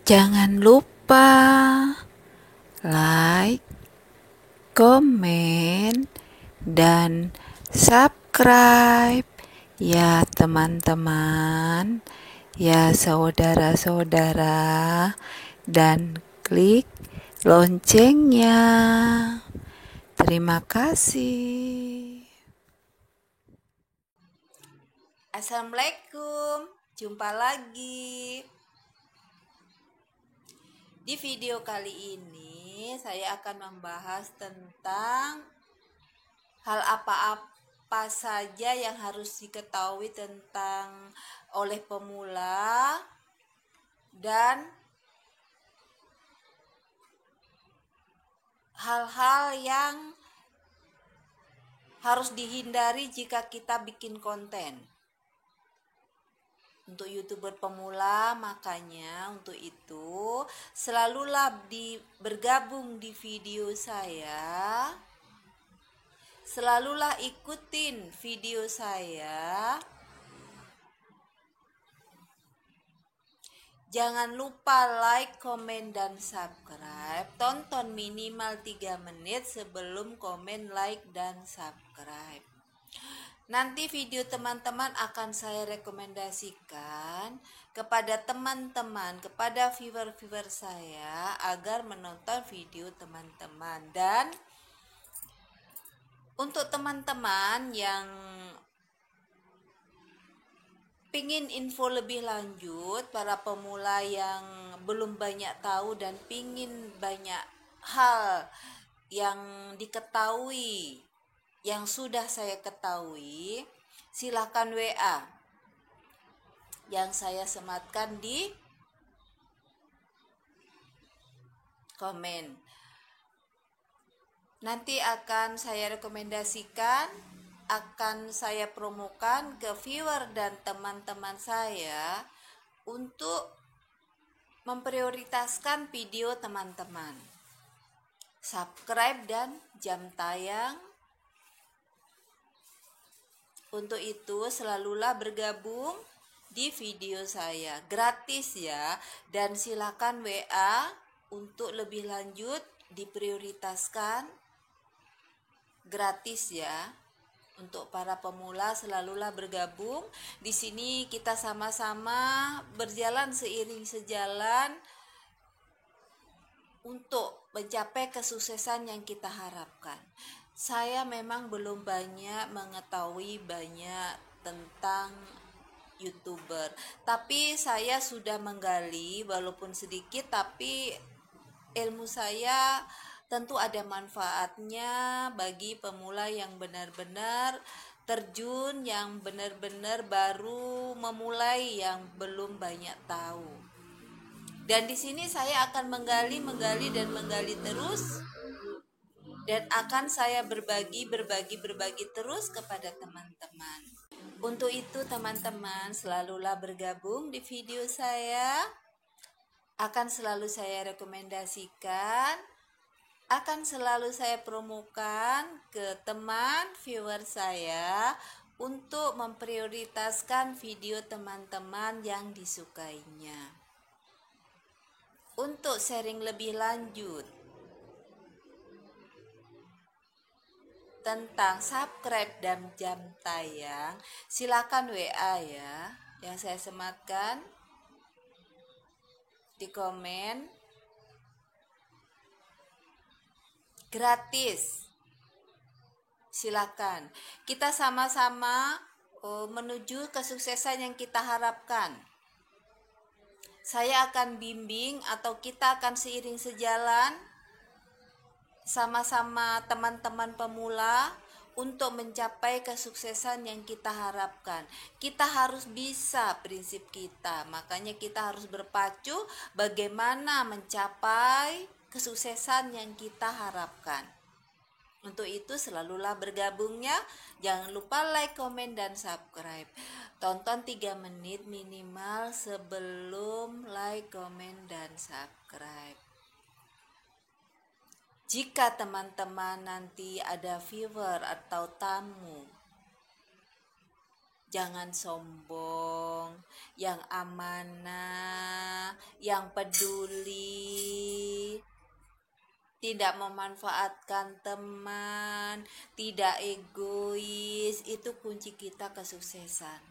Jangan lupa like, komen, dan subscribe ya teman-teman, ya saudara-saudara, dan klik loncengnya. Terima kasih. Assalamualaikum, jumpa lagi. Di video kali ini saya akan membahas tentang hal apa saja yang harus diketahui tentang oleh pemula dan hal-hal yang harus dihindari jika kita bikin konten. Untuk YouTuber pemula, makanya untuk itu selalulah bergabung di video saya. Selalulah ikutin video saya. Jangan lupa like, komen, dan subscribe. Tonton minimal 3 menit sebelum komen, like, dan subscribe. Nanti video teman-teman akan saya rekomendasikan kepada teman-teman, kepada viewer-viewer saya agar menonton video teman-teman. Dan untuk teman-teman yang pingin info lebih lanjut, para pemula yang belum banyak tahu dan pingin banyak hal yang diketahui, yang sudah saya ketahui, silakan WA yang saya sematkan di komen. Nanti akan saya rekomendasikan, akan saya promokan ke viewer dan teman-teman saya untuk memprioritaskan video teman-teman. Subscribe dan jam tayang. Untuk itu selalulah bergabung di video saya, gratis ya, dan silakan WA untuk lebih lanjut diprioritaskan, gratis ya. Untuk para pemula selalulah bergabung. Di sini kita sama-sama berjalan seiring sejalan untuk mencapai kesuksesan yang kita harapkan. Saya memang belum banyak mengetahui banyak tentang YouTuber, tapi saya sudah menggali walaupun sedikit, tapi ilmu saya tentu ada manfaatnya bagi pemula yang benar-benar terjun, yang benar-benar baru memulai, yang belum banyak tahu. Dan di sini saya akan menggali terus, dan akan saya berbagi terus kepada teman-teman. Untuk itu teman-teman selalulah bergabung di video saya. Akan selalu saya rekomendasikan, akan selalu saya promokan ke teman viewer saya untuk memprioritaskan video teman-teman yang disukainya. Untuk sharing lebih lanjut tentang subscribe dan jam tayang, silakan WA ya, yang saya sematkan di komen, gratis. Silakan kita sama-sama menuju kesuksesan yang kita harapkan. Saya akan bimbing atau kita akan seiring sejalan sama-sama teman-teman pemula untuk mencapai kesuksesan yang kita harapkan. Kita harus bisa prinsip kita, makanya kita harus berpacu bagaimana mencapai kesuksesan yang kita harapkan. Untuk itu selalulah bergabungnya. Jangan lupa like, komen, dan subscribe. Tonton 3 menit minimal sebelum like, komen, dan subscribe. Jika teman-teman nanti ada viewer atau tamu, jangan sombong, yang amanah, yang peduli, tidak memanfaatkan teman, tidak egois, itu kunci kita kesuksesan.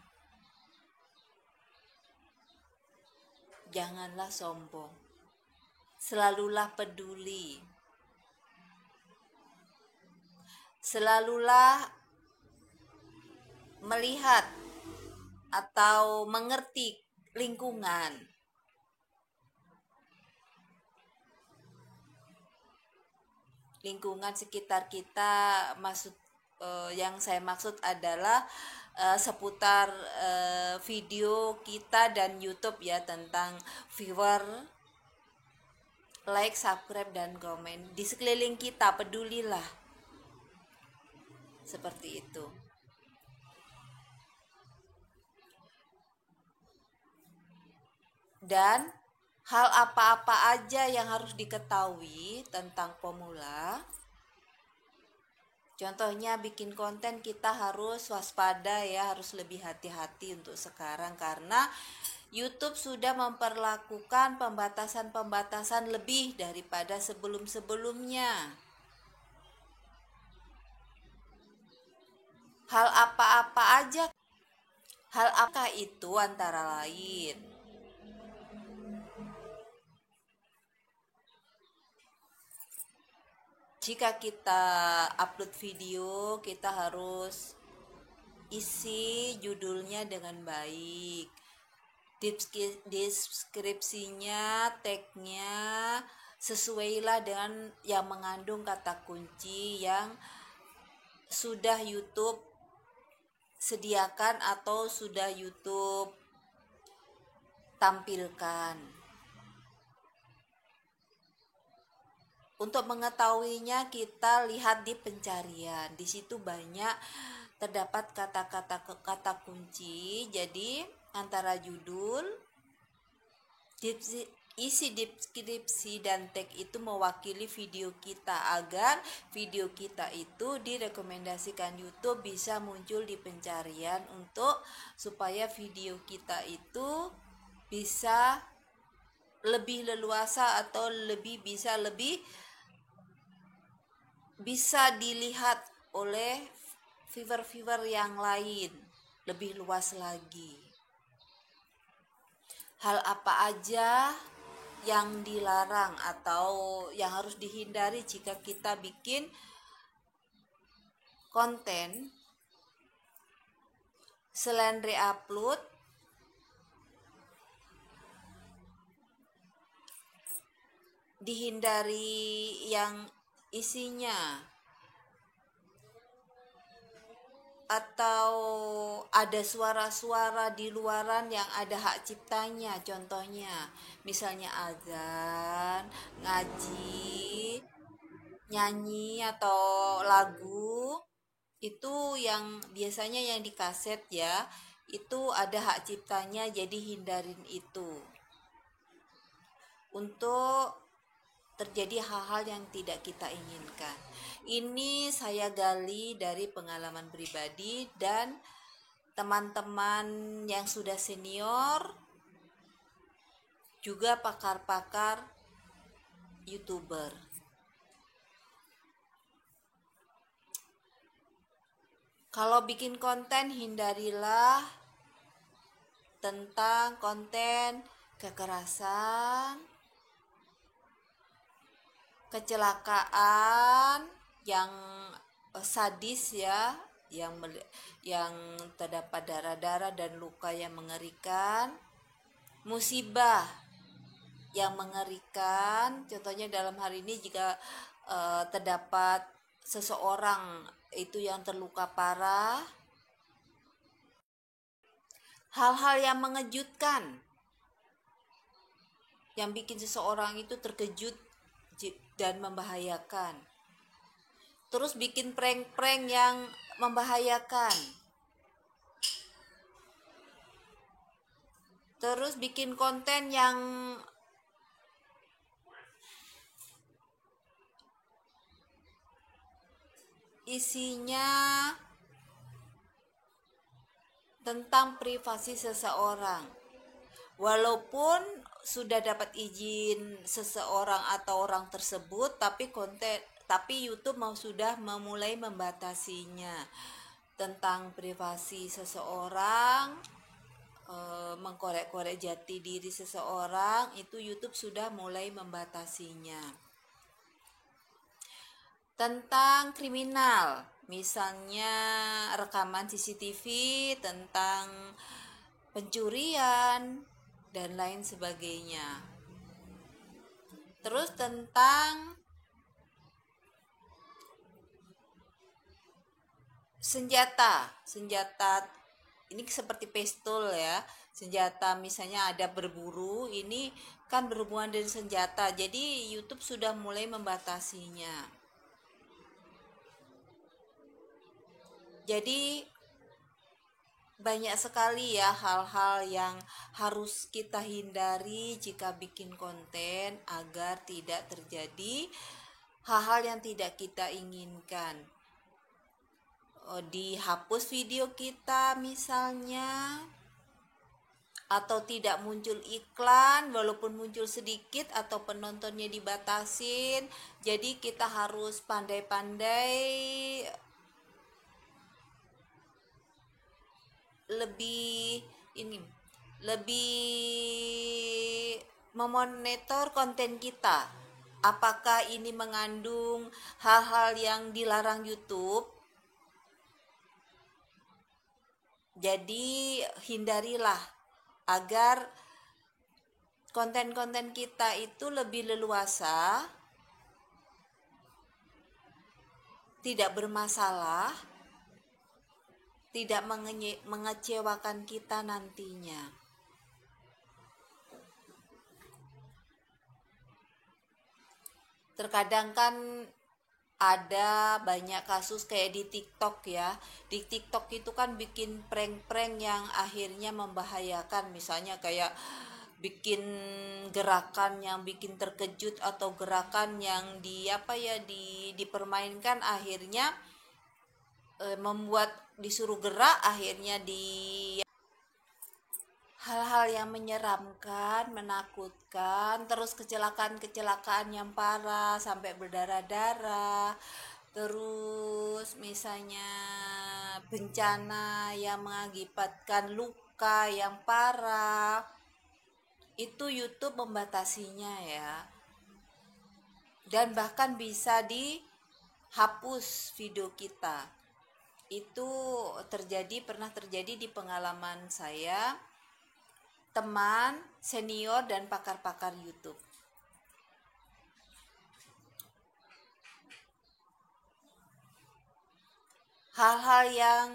Janganlah sombong, selalulah peduli, selalulah melihat atau mengerti lingkungan. Lingkungan sekitar kita, yang saya maksud adalah seputar video kita dan YouTube ya, tentang viewer, like, subscribe, dan komen. Di sekeliling kita pedulilah, seperti itu. Dan hal apa-apa aja yang harus diketahui tentang pemula. Contohnya bikin konten, kita harus waspada ya, harus lebih hati-hati untuk sekarang karena YouTube sudah memperlakukan pembatasan-pembatasan lebih daripada sebelum-sebelumnya. Hal apa-apa aja. Hal apa itu antara lain? Jika kita upload video, kita harus isi judulnya dengan baik, deskripsinya, tagnya sesuailah dengan yang mengandung kata kunci yang sudah YouTube sediakan atau sudah YouTube tampilkan. Untuk mengetahuinya kita lihat di pencarian. Di situ banyak terdapat kata kunci. Jadi antara judul, isi deskripsi, dan tag itu mewakili video kita agar video kita itu direkomendasikan YouTube, bisa muncul di pencarian untuk supaya video kita itu bisa lebih leluasa atau bisa dilihat oleh viewer-viewer yang lain lebih luas lagi. Hal apa aja yang dilarang atau yang harus dihindari jika kita bikin konten? Selain re-upload, dihindari yang isinya atau ada suara-suara di luaran yang ada hak ciptanya, contohnya misalnya azan, ngaji, nyanyi atau lagu, itu yang biasanya yang di kaset ya, itu ada hak ciptanya, jadi hindarin itu untuk terjadi hal-hal yang tidak kita inginkan. Ini saya gali dari pengalaman pribadi dan teman-teman yang sudah senior, juga pakar-pakar YouTuber. Kalau bikin konten, hindarilah tentang konten kekerasan, kecelakaan yang sadis ya, yang terdapat darah-darah dan luka yang mengerikan, musibah yang mengerikan. Contohnya dalam hari ini jika terdapat seseorang itu yang terluka parah, hal-hal yang mengejutkan yang bikin seseorang itu terkejut dan membahayakan. Terus bikin prank-prank yang membahayakan. Terus bikin konten yang isinya tentang privasi seseorang. walaupun sudah dapat izin seseorang atau orang tersebut, tapi YouTube sudah memulai membatasinya tentang privasi seseorang, mengkorek-korek jati diri seseorang, itu YouTube sudah mulai membatasinya. Tentang kriminal, misalnya rekaman CCTV tentang pencurian dan lain sebagainya. Terus tentang senjata ini seperti pistol ya, senjata misalnya ada berburu, ini kan berhubungan dengan senjata, jadi YouTube sudah mulai membatasinya. Jadi banyak sekali ya hal-hal yang harus kita hindari jika bikin konten agar tidak terjadi hal-hal yang tidak kita inginkan. Dihapus video kita misalnya, atau tidak muncul iklan walaupun muncul sedikit, atau penontonnya dibatasin. Jadi kita harus pandai-pandai lebih memonitor konten kita, apakah ini mengandung hal-hal yang dilarang YouTube. Jadi hindarilah agar konten-konten kita itu lebih leluasa, tidak bermasalah, tidak mengecewakan kita nantinya. Terkadang kan ada banyak kasus kayak di TikTok ya. Di TikTok itu kan bikin prank-prank yang akhirnya membahayakan, misalnya kayak bikin gerakan yang bikin terkejut, atau gerakan yang dipermainkan, akhirnya membuat disuruh gerak, akhirnya hal-hal yang menyeramkan, menakutkan, terus kecelakaan-kecelakaan yang parah sampai berdarah-darah, terus misalnya bencana yang mengakibatkan luka yang parah, itu YouTube membatasinya ya. Dan bahkan bisa dihapus video kita. Itu pernah terjadi di pengalaman saya, teman, senior, dan pakar-pakar YouTube. Hal-hal yang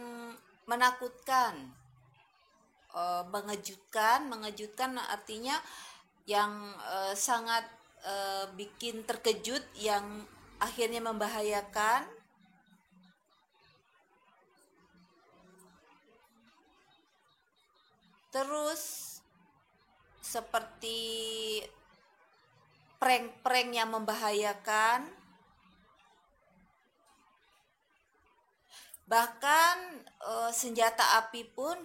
menakutkan, mengejutkan artinya yang sangat bikin terkejut, yang akhirnya membahayakan. Terus seperti prank-prank yang membahayakan, bahkan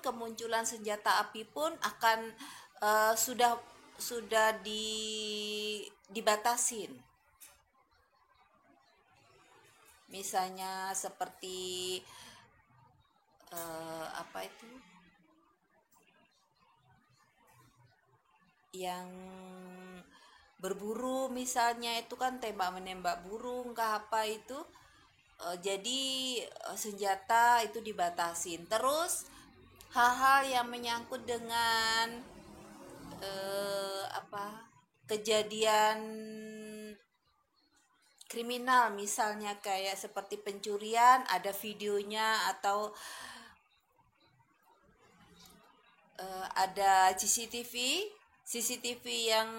kemunculan senjata api pun akan sudah dibatasin. Misalnya seperti yang berburu misalnya, itu kan tembak menembak burung kah apa itu, jadi senjata itu dibatasin. Terus hal-hal yang menyangkut dengan kejadian kriminal, misalnya kayak seperti pencurian, ada videonya, atau ada CCTV yang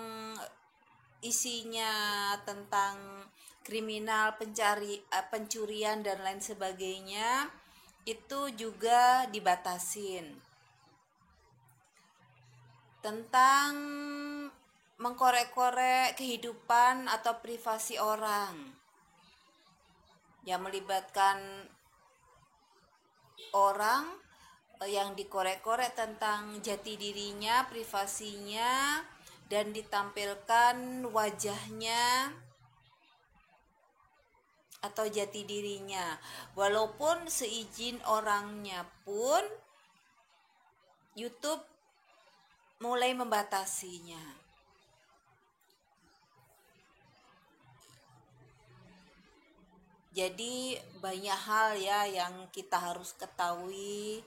isinya tentang kriminal, pencurian dan lain sebagainya, itu juga dibatasin. Tentang mengkorek-korek kehidupan atau privasi orang yang melibatkan orang yang dikorek-korek tentang jati dirinya, privasinya, dan ditampilkan wajahnya atau jati dirinya. Walaupun seizin orangnya pun YouTube mulai membatasinya. Jadi banyak hal ya yang kita harus ketahui